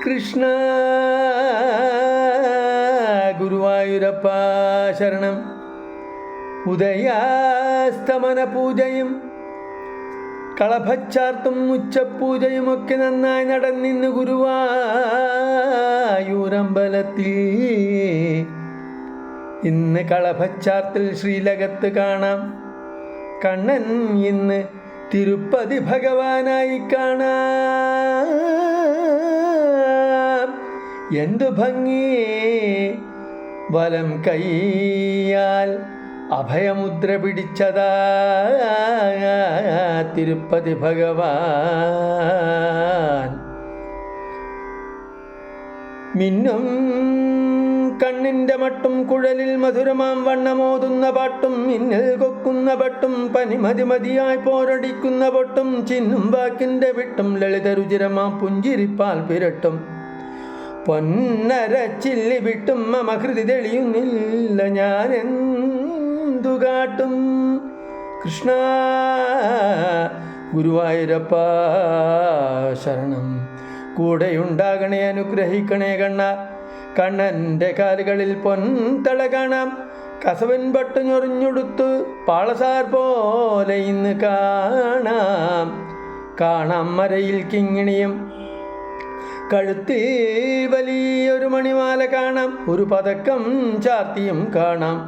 കൃഷ്ണ ഗുരുവായൂരപ്പ ശരണം. ഉദയാസ്തമന പൂജയും കളഭച്ചാർത്തും ഉച്ചപൂജയുമൊക്കെ നന്നായി നടന്നിന്ന് ഗുരുവായൂരമ്പലത്തിൽ. ഇന്ന് കളഭച്ചാർത്തിൽ ശ്രീലകത്ത് കാണാം. കണ്ണൻ ഇന്ന് തിരുപ്പതി ഭഗവാനായി കാണാം. എന്തു ഭംഗി! വലം കൈയാൽ അഭയമുദ്ര പിടിച്ചതാ തിരുപ്പതി ഭഗവാൻ. മിന്നും കണ്ണിൻ്റെ മട്ടും കുഴലിൽ മധുരമാം വണ്ണമോതുന്ന പാട്ടും മിന്നൽ കൊക്കുന്ന പട്ടും പനിമതിമതിയായി പോരടിക്കുന്ന പൊട്ടും ചിന്നും വാക്കിൻ്റെ വിട്ടും ലളിത രുചിരമാം പുഞ്ചിരിപ്പാൽ പിരട്ടും പൊന്നരച്ചില്ലി വിട്ടും മമഹൃതി തെളിയുന്നില്ല ഞാൻ എന്തു കാട്ടും. കൃഷ്ണ ഗുരുവായൂരപ്പ ശരണം. കൂടെയുണ്ടാകണേ അനുഗ്രഹിക്കണേ കണ്ണ. കണ്ണൻ്റെ കാലുകളിൽ പൊൻതള കാണാം. കസവൻ പട്ട് ഞൊറിഞ്ഞുടുത്ത് പാളസാർ പോലെ ഇന്ന് കാണാം. കാണാം മരയിൽ കിങ്ങിണിയും കഴുത്തിൽ വലിയൊരു മണിമാല കാണാം. ഒരു പതക്കം ചാർത്തിയും കാണാം.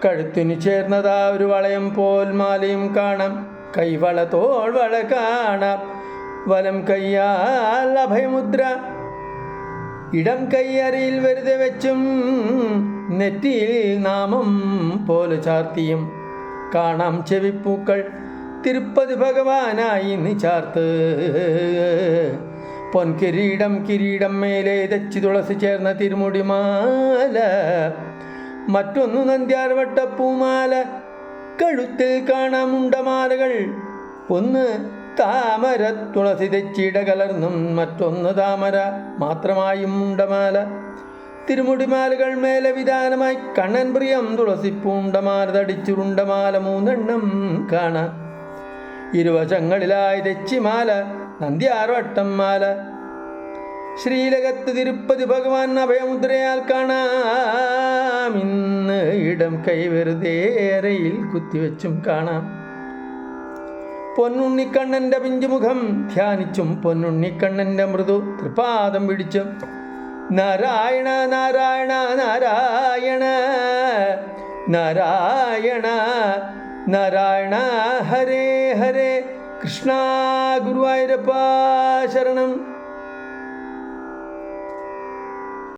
കഴുത്തിനു ചേർന്നതാ ഒരു വളയം പോൽ മാലയും കാണാം. കൈവള തോൾവള കാണാം. വലം കയ്യാൽ അഭയമുദ്ര ഇടം കൈയറിയിൽ വെറുതെ വെച്ചും നെറ്റിയിൽ നാമം പോലെ ചാർത്തിയും കാണാം. ചെവിപ്പൂക്കൾ തിരുപ്പതി ഭഗവാനായി ഇന്ന് ചാർത്ത്. പൊൻകിരീടം കിരീടം മേലെ തെച്ചി തുളസി ചേർന്ന തിരുമുടിമാല. മറ്റൊന്നു നന്ദ്യാർവട്ടപ്പൂമാല. കഴുത്തിൽ കാണാം ഉണ്ടമാലകൾ. ഒന്ന് താമര തുളസി തെച്ചിട കലർന്നും മറ്റൊന്ന് താമര മാത്രമായും ഉണ്ടമാല. തിരുമുടിമാലകൾ മേലെ വിധാനമായി കണ്ണൻ പ്രിയം തുളസിപ്പൂണ്ടമാല തടിച്ചുരുണ്ടമാല 3 കാണാം. ഇരുവശങ്ങളിലായി തെച്ചിമാല നന്ദ്യാർവട്ടം മാല. ശ്രീലകത്ത് തിരുപ്പതി ഭഗവാൻ അഭയമുദ്രയാൽ കാണാം. ഇന്ന് ഇടം കൈ വെറുതെ അരയിൽ കുത്തിവെച്ചും കാണാം. പൊന്നുണ്ണിക്കണ്ണൻ്റെ പിഞ്ചുമുഖം ധ്യാനിച്ചും പൊന്നുണ്ണിക്കണ്ണൻ്റെ മൃദു തൃപാദം പിടിച്ചും നാരായണ നാരായണ നാരായണ നാരായണ നാരായണ ഹരേ ഹരേ. കൃഷ്ണ ഗുരുവായൂരപ്പ ശരണം.